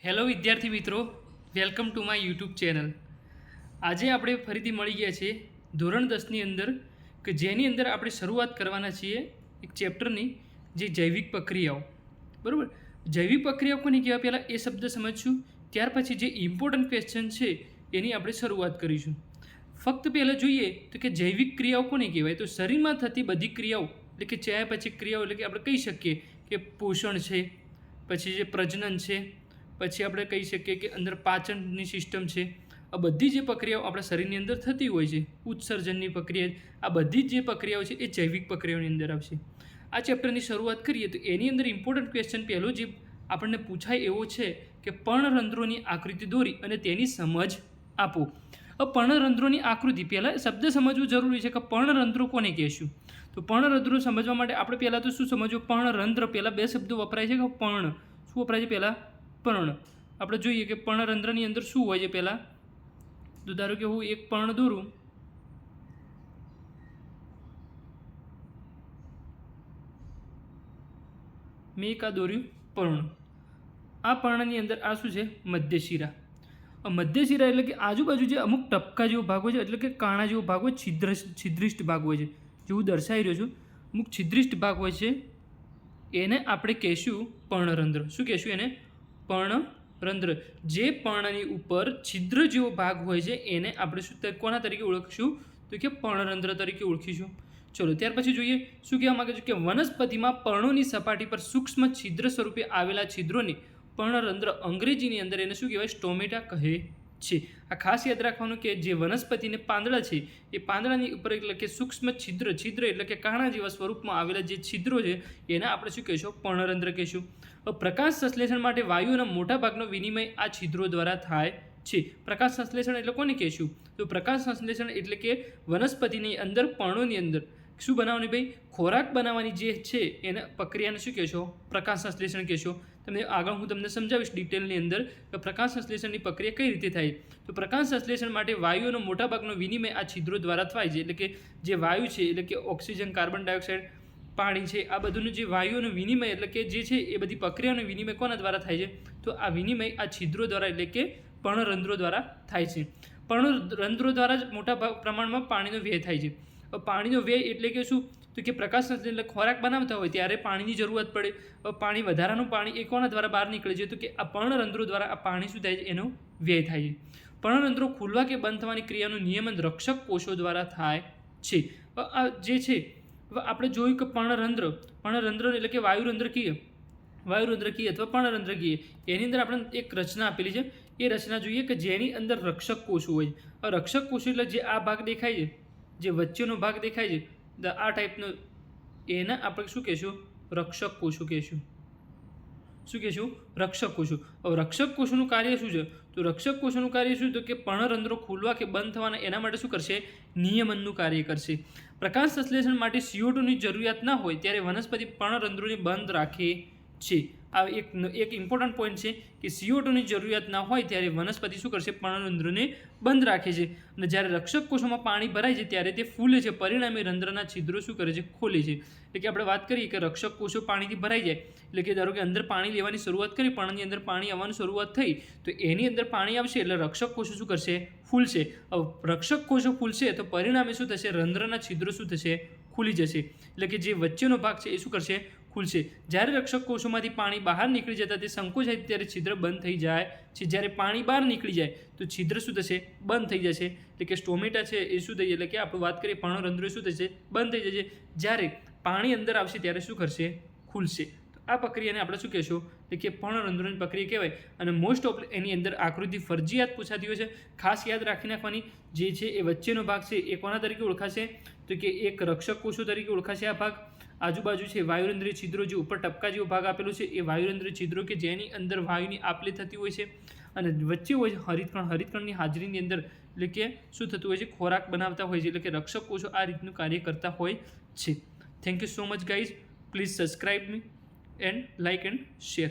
Hello વિદ્યાર્થી મિત્રો, welcome to my YouTube channel. આજે આપણે ફરીથી મળી ગયા છીએ ધોરણ 10ની અંદર કે જેની અંદર આપણે શરૂઆત કરવાના છીએ એક ચેપ્ટરની, જે જૈવિક પ્રક્રિયાઓ. બરાબર, જૈવિક પ્રક્રિયાઓ કોને કહેવાય પહેલાં એ શબ્દ સમજશું, ત્યાર પછી જે ઇમ્પોર્ટન્ટ ક્વેશ્ચન છે એની આપણે શરૂઆત કરીશું. ફક્ત પહેલાં જોઈએ તો કે જૈવિક ક્રિયાઓ કોને કહેવાય, તો શરીરમાં થતી બધી ક્રિયાઓ એટલે કે ચયાપચય ક્રિયાઓ, એટલે કે આપણે કહી શકીએ કે પોષણ છે, પછી જે પ્રજનન છે, પછી આપણે કહી શકીએ કે અંદર પાચનની સિસ્ટમ છે. આ બધી જે પ્રક્રિયાઓ આપણા શરીરની અંદર થતી હોય છે, ઉત્સર્જનની પ્રક્રિયા, આ બધી જ જે પ્રક્રિયાઓ છે એ જૈવિક પ્રક્રિયાઓની અંદર આવશે. આ ચેપ્ટરની શરૂઆત કરીએ તો એની અંદર ઇમ્પોર્ટન્ટ ક્વેશ્ચન પહેલો જે આપણને પૂછાય એવો છે કે પર્ણરંધ્રોની આકૃતિ દોરી અને તેની સમજ આપો. પર્ણરંધ્રોની આકૃતિ, પહેલાં શબ્દ સમજવું જરૂરી છે કે પર્ણરંધ્રો કોને કહેશું. તો પર્ણરંધ્રો સમજવા માટે આપણે પહેલાં તો શું સમજવું, પર્ણરંધ્ર પહેલાં બે શબ્દો વપરાય છે કે પર્ણ, શું વપરાય છે પહેલાં, પર્ણ. આપણે જોઈએ કે પર્ણરંધ્રની અંદર શું હોય છે પહેલાં, તો ધારો કે હું એક પર્ણ દોરું, મેં એક આ દોર્યું પર્ણ. આ પર્ણની અંદર આ શું છે, મધ્યશિરા. મધ્યશિરા એટલે કે આજુબાજુ જે અમુક ટપકા જેવો ભાગ હોય છે, એટલે કે કાણા જેવો ભાગ હોય, છિદ્રિષ્ટ ભાગ હોય છે, જે હું દર્શાવી રહ્યો છું, અમુક છિદ્રિષ્ટ ભાગ હોય છે, એને આપણે કહેશું પર્ણરંધ્ર. શું કહેશું એને, પર્ણરંધ્ર. જે પર્ણની ઉપર છિદ્ર જેવો ભાગ હોય છે એને આપણે શું કોના તરીકે ઓળખીશું, તો કે પર્ણરંધ્ર તરીકે ઓળખીશું. ચલો ત્યાર પછી જોઈએ શું કહેવા માગે છે કે વનસ્પતિમાં પર્ણોની સપાટી પર સૂક્ષ્મ છિદ્ર સ્વરૂપે આવેલા છિદ્રોને પર્ણરંધ્ર, અંગ્રેજીની અંદર એને શું કહેવાય, સ્ટોમેટા કહે છે. આ ખાસ યાદ રાખવાનું કે જે વનસ્પતિને પાંદડા છે એ પાંદડાની ઉપર એટલે કે સૂક્ષ્મ છિદ્ર એટલે કે કાણા જેવા સ્વરૂપમાં આવેલા જે છિદ્રો છે એને આપણે શું કહીશું, પર્ણરંધ્ર કહીશું. પ્રકાશ સંશ્લેષણ માટે વાયુઓના મોટા ભાગનો વિનિમય આ છિદ્રો દ્વારા થાય છે. પ્રકાશ સંશ્લેષણ એટલે કોને કહેશું, તો પ્રકાશ સંશ્લેષણ એટલે કે વનસ્પતિની અંદર પર્ણોની અંદર શું બનાવવાની ભાઈ, ખોરાક બનાવવાની જે છે એને પ્રક્રિયાને શું કહેશો, પ્રકાશ સંશ્લેષણ કહેશો. તમને આગળ હું તમને સમજાવીશ ડિટેલની અંદર કે પ્રકાશ સંશ્લેષણની પ્રક્રિયા કઈ રીતે થાય. તો પ્રકાશ સંશ્લેષણ માટે વાયુઓનો મોટાભાગનો વિનિમય આ છિદ્રો દ્વારા થાય છે. એટલે કે જે વાયુ છે એટલે કે ઓક્સિજન, કાર્બન ડાયોક્સાઇડ, પાણી છે, આ બધુંનું જે વાયુઓનો વિનિમય એટલે કે જે છે એ બધી પ્રક્રિયાનો વિનિમય કોના દ્વારા થાય છે, તો આ વિનિમય આ છિદ્રો દ્વારા એટલે કે પર્ણરંધ્રો દ્વારા થાય છે. પર્ણરંધ્રો દ્વારા જ મોટા પ્રમાણમાં પાણીનો વ્યય થાય છે. પાણીનો વ્યય એટલે કે શું, તો કે પ્રકાશ સંશ્લેષણ એટલે ખોરાક બનાવતા હોય ત્યારે પાણીની જરૂરત પડે. પાણી, વધારાનું પાણી એ કોના દ્વારા બહાર નીકળે છે, તો કે આ પર્ણરંધ્રો દ્વારા આ પાણી શું થાય છે, એનો વ્યય થાય છે. પર્ણરંધ્રો ખુલવા કે બંધ થવાની ક્રિયાનું નિયમન રક્ષક કોષો દ્વારા થાય છે. આ જે છે આપણે જોયું કે પર્ણરંધ્ર એટલે કે વાયુરંધ્ર કહીએ અથવા પર્ણરંધ્ર કહીએ, એની અંદર આપણે એક રચના આપેલી છે. એ રચના જોઈએ કે જેની અંદર રક્ષક કોષો હોય. રક્ષક કોષો એટલે જે આ ભાગ દેખાય છે, જે વચ્ચેનો ભાગ દેખાય છે, આ ટાઈપનો, એને આપણે શું કહેશું, રક્ષક કોષો કહેશું. શું કહેશું, રક્ષક કોષો. હવે રક્ષક કોષોનું કાર્ય શું છે, તો રક્ષક કોષોનું કાર્ય શું, તો કે પર્ણરંધ્રો ખુલવા કે બંધ થવાના એના માટે શું કરશે, નિયમનનું કાર્ય કરશે. પ્રકાશ સંશ્લેષણ માટે CO2ની જરૂરિયાત ના હોય ત્યારે વનસ્પતિ પર્ણરંધ્રોને બંધ રાખે છે. આ એક ઇમ્પોર્ટન્ટ પોઈન્ટ છે કે CO2ની જરૂરિયાત ના હોય ત્યારે વનસ્પતિ શું કરશે, પર્ણરંધ્રોને બંધ રાખે છે. અને જ્યારે રક્ષક કોષોમાં પાણી ભરાય છે ત્યારે તે ફૂલે છે, પરિણામે રંધ્રના છિદ્રો શું કરે છે, ખોલે છે. એટલે કે આપણે વાત કરીએ કે રક્ષક કોષો પાણીથી ભરાઈ જાય એટલે કે ધારો કે અંદર પાણી લેવાની શરૂઆત કરી, પર્ણની અંદર પાણી આવવાની શરૂઆત થઈ, તો એની અંદર પાણી આવશે એટલે રક્ષક કોષો શું કરશે, ફૂલશે. હવે રક્ષક કોષો ફૂલશે તો પરિણામે શું થશે, રંધ્રના છિદ્રો શું થશે, ખુલી જશે. એટલે કે જે વચ્ચેનો ભાગ છે એ શું કરશે, ખુલશે. જ્યારે રક્ષક કોષોમાંથી પાણી બહાર નીકળી જતા તે સંકોચાય ત્યારે છિદ્ર બંધ થઈ જાય છે. જ્યારે પાણી બહાર નીકળી જાય તો છિદ્ર શું થશે, બંધ થઈ જશે. એટલે કે સ્ટોમેટા છે એ શું થઈ, એટલે કે આપણે વાત કરીએ પર્ણરંધ્રો શું થશે, બંધ થઈ જશે. જ્યારે પાણી અંદર આવશે ત્યારે શું કરશે, ખુલશે. તો આ પ્રક્રિયાને આપણે શું કહેશું, એટલે કે પર્ણરંધ્રોની પ્રક્રિયા કહેવાય. અને મોસ્ટ ઓફ એની અંદર આકૃતિ ફરજિયાત પૂછાતી હોય છે. ખાસ યાદ રાખી નાખવાની, જે છે એ વચ્ચેનો ભાગ છે એ કોના તરીકે ઓળખાશે, તો કે એક રક્ષક કોષો તરીકે ઓળખાશે. આ ભાગ આજુબાજુ છે વાયુરંધ્રીય છિદ્રો, જે ઉપર ટપકા જેવો ભાગ આપેલો છે એ વાયુરંધ્રીય છિદ્રો કે જેની અંદર વાયુની આપલે થતી હોય છે. અને વચ્ચે હોય છે હરિતકણની હાજરીની અંદર એટલે કે શું થતું હોય છે, ખોરાક બનાવતા હોય છે. એટલે કે રક્ષક કોષો આ રીતનું કાર્ય કરતા હોય છે. Thank you so much guys. Please subscribe me and like and share.